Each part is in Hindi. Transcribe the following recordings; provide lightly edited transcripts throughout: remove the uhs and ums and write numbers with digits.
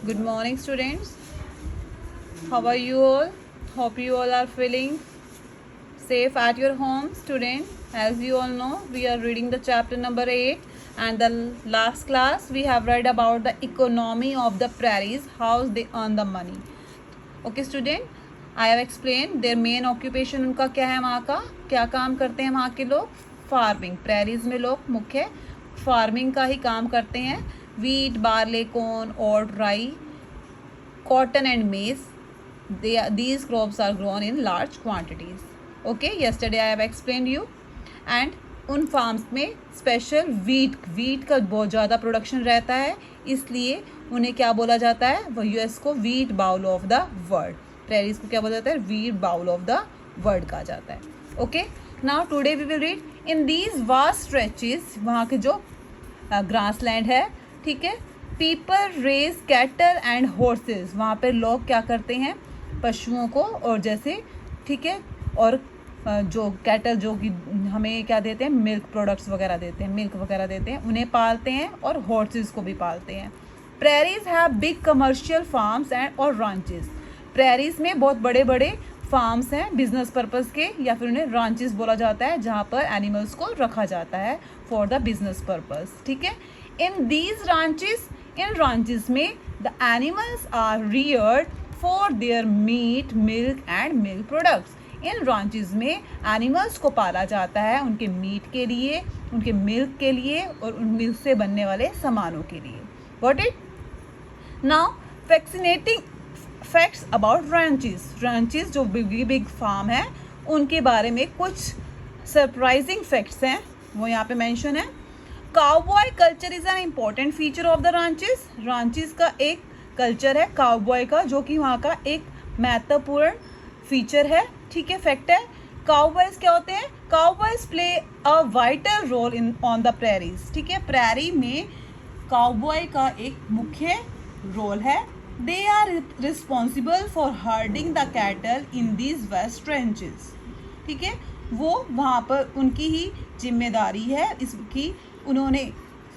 Good morning, students. How are you all? Hope you all are feeling safe at your home, student. As you all know, we are reading the chapter number 8, and the last class we have read about the economy of the prairies, how they earn the money. Okay, student. I have explained their main occupation उनका क्या है, वहाँ का क्या काम करते हैं वहाँ के लोग. फार्मिंग. प्रेरीज में लोग मुख्य फार्मिंग का ही काम करते हैं. वीट, बार्ले, कॉर्न, ओट, राई, cotton and maize. These crops are grown in large quantities. Okay, yesterday I have explained you. And उन फार्म्स में स्पेशल वीट का बहुत ज़्यादा प्रोडक्शन रहता है, इसलिए उन्हें क्या बोला जाता है, वो यूएस को wheat bowl of the world. Prairies को क्या बोला जाता है, wheat bowl of the world कहा जाता है. Okay, now today we will read in these vast stretches. वहाँ के जो ग्रास लैंड है, ठीक है, people raise cattle and horses. वहाँ पर लोग क्या करते हैं, पशुओं को, और जैसे, ठीक है, और जो कैटल जो कि हमें क्या देते हैं, मिल्क प्रोडक्ट्स वगैरह देते हैं, मिल्क वगैरह देते हैं, उन्हें पालते हैं, और हॉर्सेस को भी पालते हैं. Prairies have big commercial farms and और रांचेस. प्रेरीज में बहुत बड़े बड़े फार्म्स हैं बिजनेस पर्पस के, या फिर उन्हें रांचेस बोला जाता है, जहाँ पर एनिमल्स को रखा जाता है फॉर द बिजनेस पर्पस. ठीक है, इन दीज रांचेस, इन रांचेस में the animals are reared for their meat, milk and milk products. इन रांचेस में एनिमल्स को पाला जाता है उनके मीट के लिए, उनके मिल्क के लिए, और उन मिल्क से बनने वाले सामानों के लिए. Got it? Now fascinating facts about ranches. Ranches जो बिग फार्म है, उनके बारे में कुछ सरप्राइजिंग फैक्ट्स हैं, वो यहाँ पे मेंशन है. Cowboy culture is an important feature of the ranches. Ranches का एक कल्चर है काउबॉय का, जो कि वहाँ का एक महत्वपूर्ण फीचर है. ठीक है, फैक्ट है. काउबॉयज क्या होते हैं, cowboys play a vital role in on the prairies. ठीक है, प्रेरी में काउबॉय का एक मुख्य रोल है. They are responsible for herding the cattle in these west ranches. ठीक है, वो वहाँ पर उनकी ही जिम्मेदारी है इसकी, उन्होंने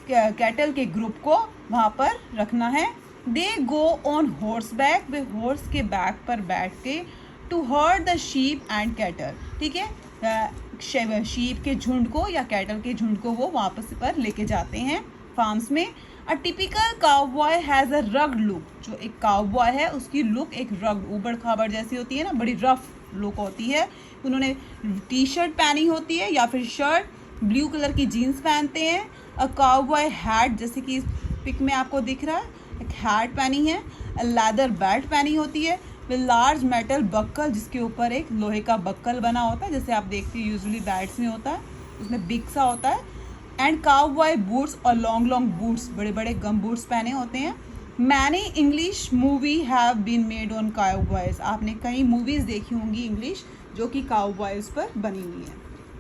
कैटल के ग्रुप को वहाँ पर रखना है. They go on horseback, वे हॉर्स के बैक पर बैठ के, to herd the sheep and cattle. ठीक है, शीप के झुंड को या कैटल के झुंड को वो वापस पर लेके जाते हैं फार्म्स में. A typical cowboy has a rugged look. जो एक काउबॉय है, उसकी लुक एक रग्ड, ऊबड़ खाबड़ जैसी होती है ना, बड़ी रफ लुक होती है. उन्होंने टी शर्ट पहनी होती है, या फिर शर्ट, ब्लू कलर की जीन्स पहनते हैं. अ काउबॉय हैट, जैसे कि इस पिक में आपको दिख रहा है, एक हैट पहनी है. लेदर बेल्ट पहनी होती है, विद लार्ज मेटल बक्कल, जिसके ऊपर एक लोहे का बक्कल बना होता है, जैसे आप देखते हैं यूजुअली बैट्स में होता है, उसमें बिग सा होता है. एंड काउबॉय बूट्स, और लॉन्ग बूट्स, बड़े बड़े गम बूट्स पहने होते हैं. Many English movie have been made on cowboys. आपने कई मूवीज़ देखी होंगी इंग्लिश, जो कि काउबॉयज पर बनी हुई हैं.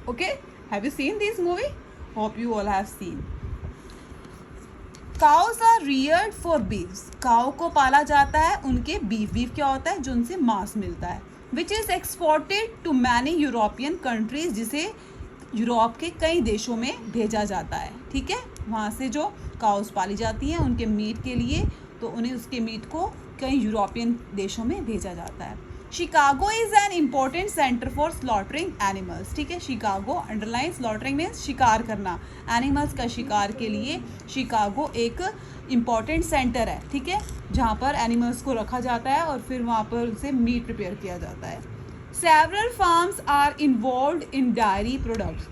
Okay, have you seen this movie? Hope you all have seen. Cows are reared for beefs. Cow को पाला जाता है उनके बीफ. बीफ क्या होता है, जो उनसे मांस मिलता है. Which is exported to many European countries, जिसे यूरोप के कई देशों में भेजा जाता है. ठीक है, वहाँ से जो काउस पाली जाती हैं उनके मीट के लिए, तो उन्हें उसके मीट को कई यूरोपियन देशों में भेजा जाता है. Chicago is an important centre for slaughtering animals. ठीक है, शिकागो, अंडरलाइन, स्लॉटरिंग मीन्स शिकार करना, एनिमल्स का शिकार के लिए शिकागो एक इम्पॉर्टेंट सेंटर है. ठीक है, जहाँ पर एनिमल्स को रखा जाता है और फिर वहाँ पर उसे मीट प्रिपेयर किया जाता है. Several farms are involve in dairy products.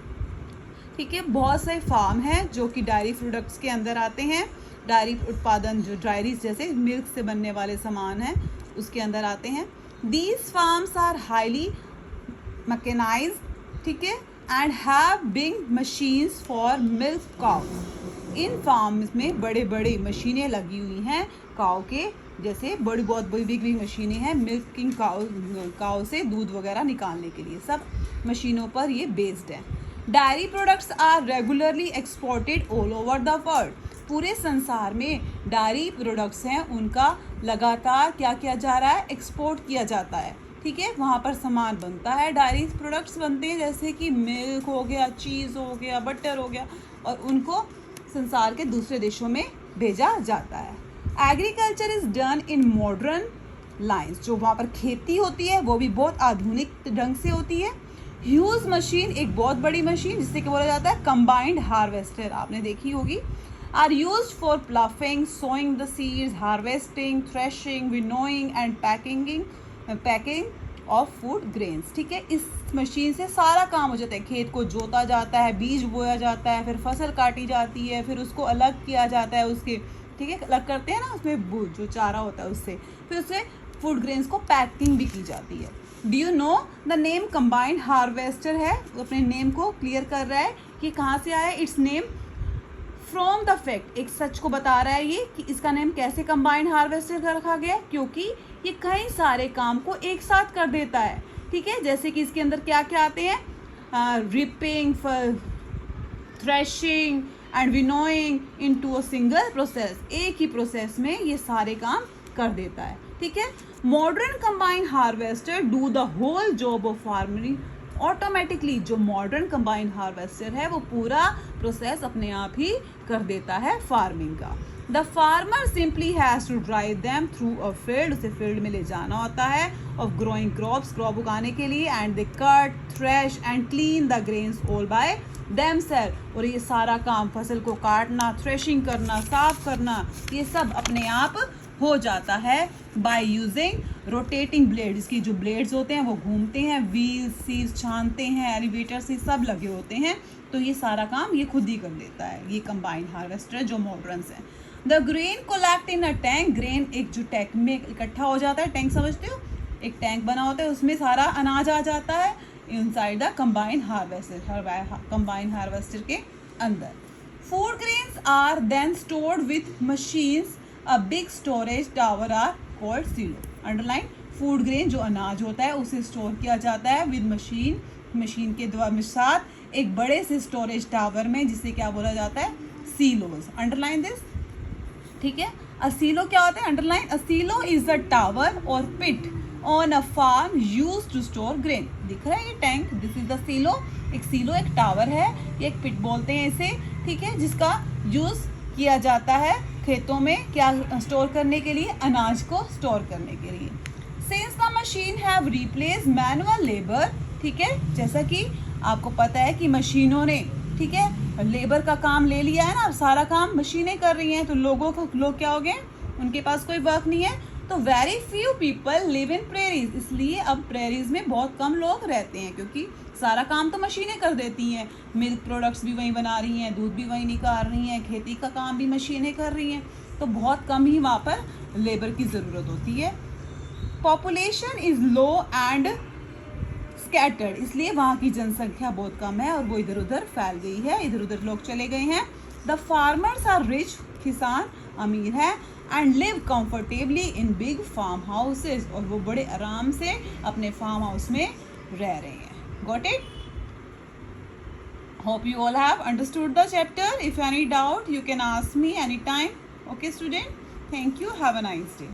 ठीक है, बहुत से फार्म हैं जो कि डायरी प्रोडक्ट्स के अंदर आते हैं. डायरी उत्पादन, जो डायरीज जैसे मिल्क से बनने वाले सामान हैं, उसके अंदर आते हैं. These farms are highly mechanized. ठीक है, and have big machines for milk cows. इन फार्म्स में बड़े बड़े मशीनें लगी हुई हैं काउ के, जैसे बहुत बड़ी बिग मशीनें हैं मिल्किंग काउ से दूध वगैरह निकालने के लिए. सब मशीनों पर ये बेस्ड है. Dairy products are regularly exported all over the world. पूरे संसार में डायरी प्रोडक्ट्स हैं, उनका लगातार क्या किया जा रहा है, एक्सपोर्ट किया जाता है. ठीक है, वहाँ पर सामान बनता है, डायरी प्रोडक्ट्स बनते हैं, जैसे कि मिल्क हो गया, चीज़ हो गया, बटर हो गया, और उनको संसार के दूसरे देशों में भेजा जाता है. Agriculture is done in modern lines, जो वहाँ पर खेती होती है वो भी बहुत आधुनिक ढंग से होती है। ह्यूज मशीन, एक बहुत बड़ी मशीन जिससे कि बोला जाता है कंबाइंड हार्वेस्टर, आपने देखी होगी, are used for ploughing, sowing the seeds, harvesting, threshing, winnowing and packing of food grains. ठीक है, इस मशीन से सारा काम हो जाता है, खेत को जोता जाता है, बीज बोया जाता है, फिर फसल काटी जाती है, फिर उसको अलग किया जाता है उसके, ठीक है, अलग करते हैं ना उसमें जो चारा होता है उससे, फिर उससे फूड ग्रेन्स को पैकिंग भी की जाती है। Do you know the name combined harvester है, अपने नेम को क्लियर कर रहा है कि कहाँ से आया, it's name from the fact, एक सच को बता रहा है ये कि इसका नेम कैसे कंबाइंड हार्वेस्टर रखा गया, क्योंकि ये कई सारे काम को एक साथ कर देता है। ठीक है, जैसे कि इसके अंदर क्या क्या आते हैं, ripping, threshing and winnowing into a single process, एक ही प्रोसेस में ये सारे काम कर देता है। ठीक है, modern combined harvester do the whole job of farming automatically, जो मॉडर्न कंबाइंड हार्वेस्टर है वो पूरा प्रोसेस अपने आप ही कर देता है फार्मिंग का। The farmer simply has to drive them through a field, उसे फील्ड में ले जाना होता है, ऑफ ग्रोइंग क्रॉप्स, क्रॉप उगाने के लिए, and they cut, thresh and clean the grains all by themselves, और ये सारा काम फसल को काटना, थ्रेशिंग करना, साफ करना, ये सब अपने आप हो जाता है बाय यूजिंग रोटेटिंग ब्लेड, इसकी जो ब्लेड्स होते हैं वो घूमते हैं, व्हील्स, सीव्स छानते हैं, एलिवेटर से सब लगे होते हैं, तो ये सारा काम ये खुद ही कर लेता है, ये कंबाइंड हार्वेस्टर जो मॉडर्न्स है। The grain collect in a tank, grain एक जो टैंक में इकट्ठा हो जाता है, टैंक समझते हो, एक टैंक बना होता है, उसमें सारा अनाज आ जाता है इनसाइड द कंबाइंड हार्वेस्टर के अंदर। Food grains are then stored with machines, a big storage tower are called silo. Underline, food grain जो अनाज होता है उसे स्टोर किया जाता है विद मशीन के द्वारा साथ एक बड़े से स्टोरेज टावर में, जिसे क्या बोला जाता है, सीलोज। Underline this. ठीक है, असीलो क्या होता है, underline, a silo is a tower or pit on a farm use to store grain. दिख रहा है ये tank, this is the silo, एक सीलो एक टावर है, ये एक पिट बोलते हैं इसे, ठीक है, जिसका यूज किया जाता है खेतों में क्या स्टोर करने के लिए, अनाज को स्टोर करने के लिए। Since the machine have replace manual labour, ठीक है, जैसा कि आपको पता है कि मशीनों ने, ठीक है, लेबर का काम ले लिया है ना, अब सारा काम मशीनें कर रही हैं, तो लोग क्या हो गए, उनके पास कोई वर्क नहीं है, तो very few people live in prairies, इसलिए अब प्रेरीज में बहुत कम लोग रहते हैं, क्योंकि सारा काम तो मशीनें कर देती हैं, मिल्क प्रोडक्ट्स भी वहीं बना रही हैं, दूध भी वहीं निकाल रही हैं, खेती का काम भी मशीनें कर रही हैं, तो बहुत कम ही वहाँ पर लेबर की ज़रूरत होती है। Population is low and scattered, इसलिए वहाँ की जनसंख्या बहुत कम है और वो इधर उधर फैल गई है, इधर उधर लोग चले गए हैं। द फार्मर्स आर रिच, किसान अमीर है, and live comfortably in big farmhouses, और वो बड़े आराम से अपने फार्म हाउस में रह रहे हैं। Got it? Hope you all have understood the chapter. If any doubt, you can ask me anytime. Okay, student? Thank you. Have a nice day.